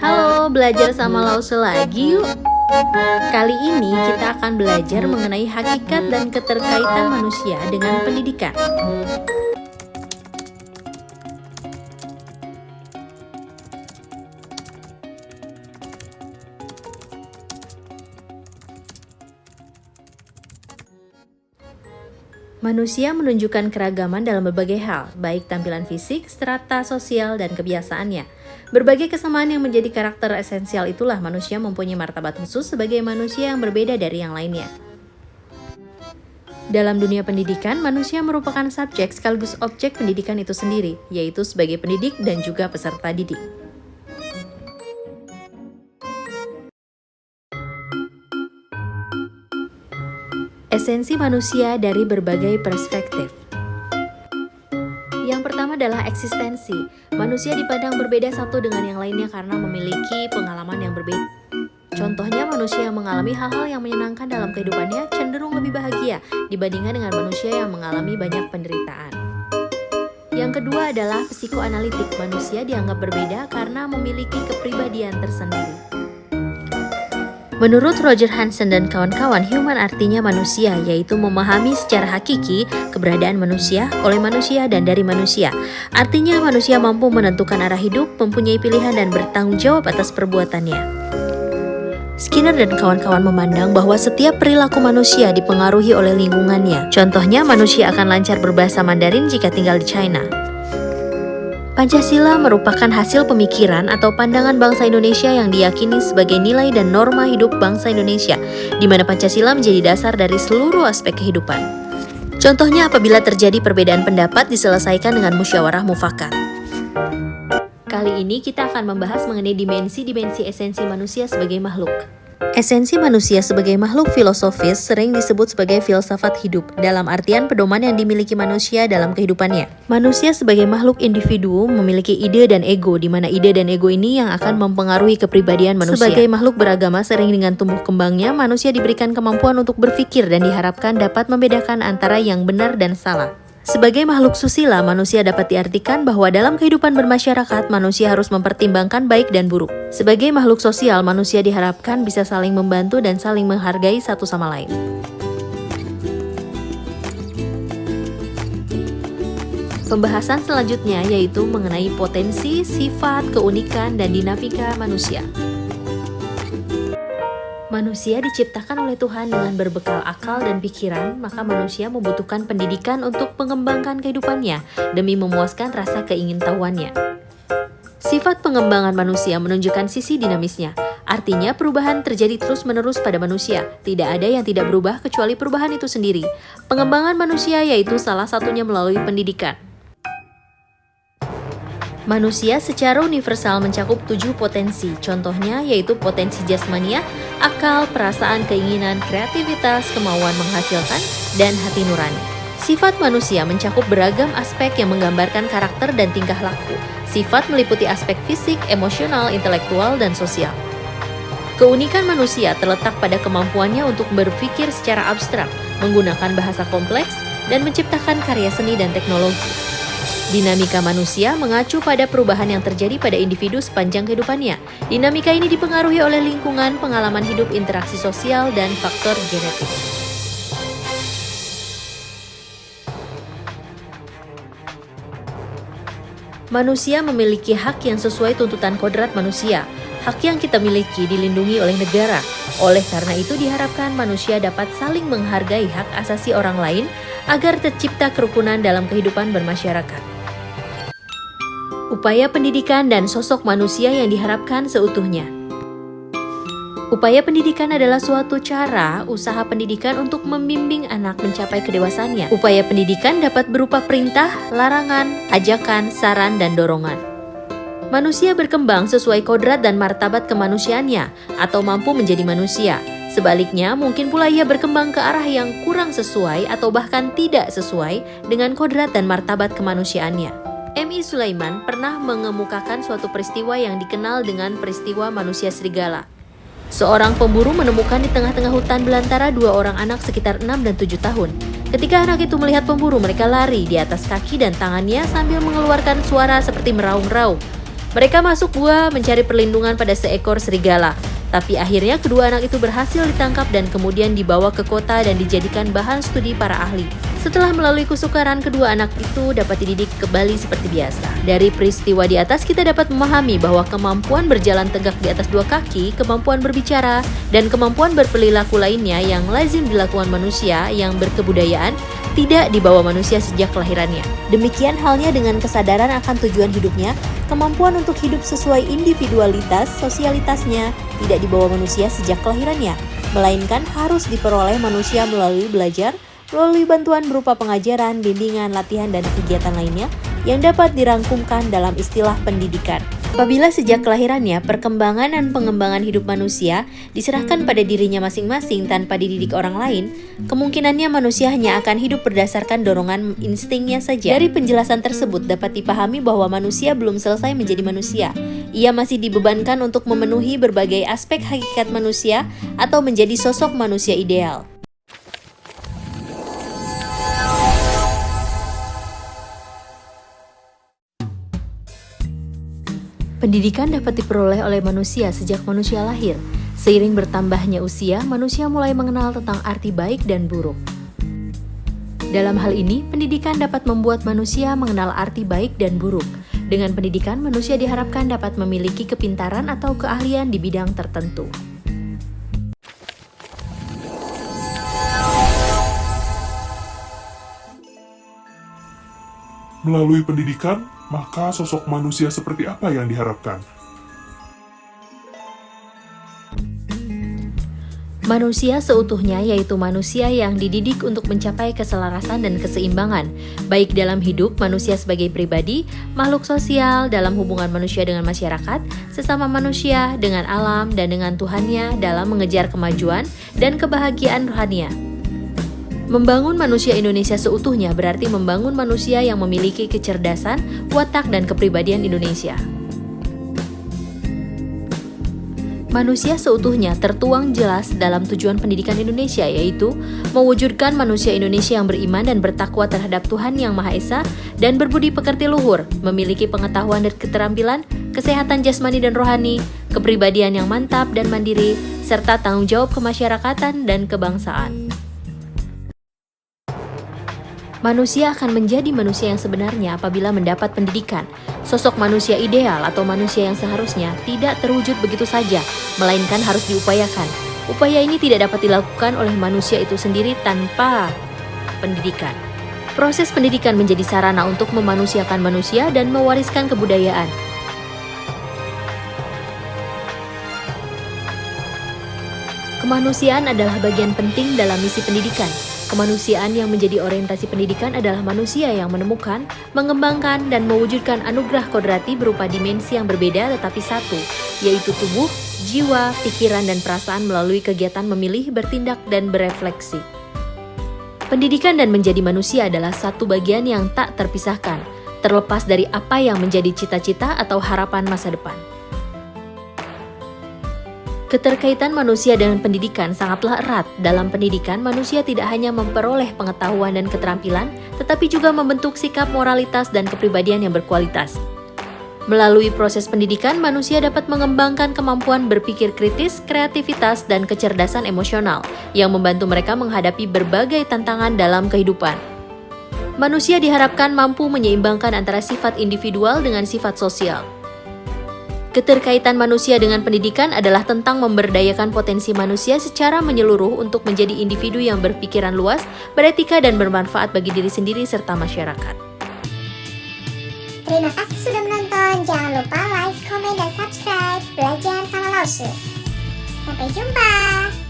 Halo, belajar sama Lause lagi yuk. Kali ini kita akan belajar mengenai hakikat dan keterkaitan manusia dengan pendidikan. Manusia menunjukkan keragaman dalam berbagai hal, baik tampilan fisik, strata sosial, dan kebiasaannya. Berbagai kesamaan yang menjadi karakter esensial itulah manusia mempunyai martabat khusus sebagai manusia yang berbeda dari yang lainnya. Dalam dunia pendidikan, manusia merupakan subjek sekaligus objek pendidikan itu sendiri, yaitu sebagai pendidik dan juga peserta didik. Esensi manusia dari berbagai perspektif. Yang pertama adalah eksistensi. Manusia dipandang berbeda satu dengan yang lainnya karena memiliki pengalaman yang berbeda. Contohnya, manusia yang mengalami hal-hal yang menyenangkan dalam kehidupannya cenderung lebih bahagia dibandingkan dengan manusia yang mengalami banyak penderitaan. Yang kedua adalah psikoanalitik. Manusia dianggap berbeda karena memiliki kepribadian tersendiri. Menurut Roger Hansen dan kawan-kawan, human artinya manusia, yaitu memahami secara hakiki keberadaan manusia, oleh manusia, dan dari manusia. Artinya manusia mampu menentukan arah hidup, mempunyai pilihan, dan bertanggung jawab atas perbuatannya. Skinner dan kawan-kawan memandang bahwa setiap perilaku manusia dipengaruhi oleh lingkungannya. Contohnya, manusia akan lancar berbahasa Mandarin jika tinggal di China. Pancasila merupakan hasil pemikiran atau pandangan bangsa Indonesia yang diyakini sebagai nilai dan norma hidup bangsa Indonesia, di mana Pancasila menjadi dasar dari seluruh aspek kehidupan. Contohnya, apabila terjadi perbedaan pendapat diselesaikan dengan musyawarah mufakat. Kali ini kita akan membahas mengenai dimensi-dimensi esensi manusia sebagai makhluk. Esensi manusia sebagai makhluk filosofis sering disebut sebagai filsafat hidup, dalam artian pedoman yang dimiliki manusia dalam kehidupannya. Manusia sebagai makhluk individu memiliki ide dan ego, di mana ide dan ego ini yang akan mempengaruhi kepribadian manusia. Sebagai makhluk beragama, sering dengan tumbuh kembangnya, manusia diberikan kemampuan untuk berpikir dan diharapkan dapat membedakan antara yang benar dan salah. Sebagai makhluk susila, manusia dapat diartikan bahwa dalam kehidupan bermasyarakat, manusia harus mempertimbangkan baik dan buruk. Sebagai makhluk sosial, manusia diharapkan bisa saling membantu dan saling menghargai satu sama lain. Pembahasan selanjutnya yaitu mengenai potensi, sifat, keunikan, dan dinamika manusia. Manusia diciptakan oleh Tuhan dengan berbekal akal dan pikiran, maka manusia membutuhkan pendidikan untuk mengembangkan kehidupannya demi memuaskan rasa keingintahuannya. Sifat pengembangan manusia menunjukkan sisi dinamisnya, artinya perubahan terjadi terus-menerus pada manusia. Tidak ada yang tidak berubah kecuali perubahan itu sendiri. Pengembangan manusia yaitu salah satunya melalui pendidikan. Manusia secara universal mencakup 7 potensi, contohnya yaitu potensi jasmania, akal, perasaan, keinginan, kreativitas, kemauan menghasilkan, dan hati nurani. Sifat manusia mencakup beragam aspek yang menggambarkan karakter dan tingkah laku. Sifat meliputi aspek fisik, emosional, intelektual, dan sosial. Keunikan manusia terletak pada kemampuannya untuk berpikir secara abstrak, menggunakan bahasa kompleks, dan menciptakan karya seni dan teknologi. Dinamika manusia mengacu pada perubahan yang terjadi pada individu sepanjang kehidupannya. Dinamika ini dipengaruhi oleh lingkungan, pengalaman hidup, interaksi sosial, dan faktor genetik. Manusia memiliki hak yang sesuai tuntutan kodrat manusia. Hak yang kita miliki dilindungi oleh negara. Oleh karena itu diharapkan manusia dapat saling menghargai hak asasi orang lain agar tercipta kerukunan dalam kehidupan bermasyarakat. Upaya pendidikan dan sosok manusia yang diharapkan seutuhnya. Upaya pendidikan adalah suatu cara usaha pendidikan untuk membimbing anak mencapai kedewasaannya. Upaya pendidikan dapat berupa perintah, larangan, ajakan, saran, dan dorongan. Manusia berkembang sesuai kodrat dan martabat kemanusiaannya atau mampu menjadi manusia. Sebaliknya, mungkin pula ia berkembang ke arah yang kurang sesuai atau bahkan tidak sesuai dengan kodrat dan martabat kemanusiaannya. M.I. Sulaiman pernah mengemukakan suatu peristiwa yang dikenal dengan peristiwa manusia serigala. Seorang pemburu menemukan di tengah-tengah hutan belantara 2 orang anak sekitar 6 dan 7 tahun. Ketika anak itu melihat pemburu, mereka lari di atas kaki dan tangannya sambil mengeluarkan suara seperti meraung-raung. Mereka masuk gua mencari perlindungan pada seekor serigala. Tapi akhirnya kedua anak itu berhasil ditangkap dan kemudian dibawa ke kota dan dijadikan bahan studi para ahli. Setelah melalui kesukaran, kedua anak itu dapat dididik kembali seperti biasa. Dari peristiwa di atas kita dapat memahami bahwa kemampuan berjalan tegak di atas dua kaki, kemampuan berbicara, dan kemampuan berperilaku lainnya yang lazim dilakukan manusia yang berkebudayaan tidak dibawa manusia sejak kelahirannya. Demikian halnya dengan kesadaran akan tujuan hidupnya, kemampuan untuk hidup sesuai individualitas, sosialitasnya tidak dibawa manusia sejak kelahirannya, melainkan harus diperoleh manusia melalui belajar, melalui bantuan berupa pengajaran, bimbingan, latihan, dan kegiatan lainnya yang dapat dirangkumkan dalam istilah pendidikan. Apabila sejak kelahirannya, perkembangan dan pengembangan hidup manusia diserahkan pada dirinya masing-masing tanpa dididik orang lain, kemungkinannya manusia hanya akan hidup berdasarkan dorongan instingnya saja. Dari penjelasan tersebut dapat dipahami bahwa manusia belum selesai menjadi manusia. Ia masih dibebankan untuk memenuhi berbagai aspek hakikat manusia atau menjadi sosok manusia ideal. Pendidikan dapat diperoleh oleh manusia sejak manusia lahir. Seiring bertambahnya usia, manusia mulai mengenal tentang arti baik dan buruk. Dalam hal ini, pendidikan dapat membuat manusia mengenal arti baik dan buruk. Dengan pendidikan, manusia diharapkan dapat memiliki kepintaran atau keahlian di bidang tertentu. Melalui pendidikan, maka sosok manusia seperti apa yang diharapkan? Manusia seutuhnya yaitu manusia yang dididik untuk mencapai keselarasan dan keseimbangan, baik dalam hidup manusia sebagai pribadi, makhluk sosial, dalam hubungan manusia dengan masyarakat, sesama manusia, dengan alam, dan dengan Tuhannya dalam mengejar kemajuan dan kebahagiaan rohania. Membangun manusia Indonesia seutuhnya berarti membangun manusia yang memiliki kecerdasan, watak, dan kepribadian Indonesia. Manusia seutuhnya tertuang jelas dalam tujuan pendidikan Indonesia, yaitu mewujudkan manusia Indonesia yang beriman dan bertakwa terhadap Tuhan Yang Maha Esa dan berbudi pekerti luhur, memiliki pengetahuan dan keterampilan, kesehatan jasmani dan rohani, kepribadian yang mantap dan mandiri, serta tanggung jawab kemasyarakatan dan kebangsaan. Manusia akan menjadi manusia yang sebenarnya apabila mendapat pendidikan. Sosok manusia ideal atau manusia yang seharusnya tidak terwujud begitu saja, melainkan harus diupayakan. Upaya ini tidak dapat dilakukan oleh manusia itu sendiri tanpa pendidikan. Proses pendidikan menjadi sarana untuk memanusiakan manusia dan mewariskan kebudayaan. Kemanusiaan adalah bagian penting dalam misi pendidikan. Kemanusiaan yang menjadi orientasi pendidikan adalah manusia yang menemukan, mengembangkan, dan mewujudkan anugerah kodrati berupa dimensi yang berbeda tetapi satu, yaitu tubuh, jiwa, pikiran, dan perasaan melalui kegiatan memilih, bertindak, dan berefleksi. Pendidikan dan menjadi manusia adalah satu bagian yang tak terpisahkan, terlepas dari apa yang menjadi cita-cita atau harapan masa depan. Keterkaitan manusia dengan pendidikan sangatlah erat. Dalam pendidikan, manusia tidak hanya memperoleh pengetahuan dan keterampilan, tetapi juga membentuk sikap moralitas dan kepribadian yang berkualitas. Melalui proses pendidikan, manusia dapat mengembangkan kemampuan berpikir kritis, kreativitas, dan kecerdasan emosional yang membantu mereka menghadapi berbagai tantangan dalam kehidupan. Manusia diharapkan mampu menyeimbangkan antara sifat individual dengan sifat sosial. Keterkaitan manusia dengan pendidikan adalah tentang memberdayakan potensi manusia secara menyeluruh untuk menjadi individu yang berpikiran luas, beretika, dan bermanfaat bagi diri sendiri serta masyarakat. Terima kasih sudah menonton. Jangan lupa like, komen, dan subscribe. Belajar sama Lausu. Sampai jumpa.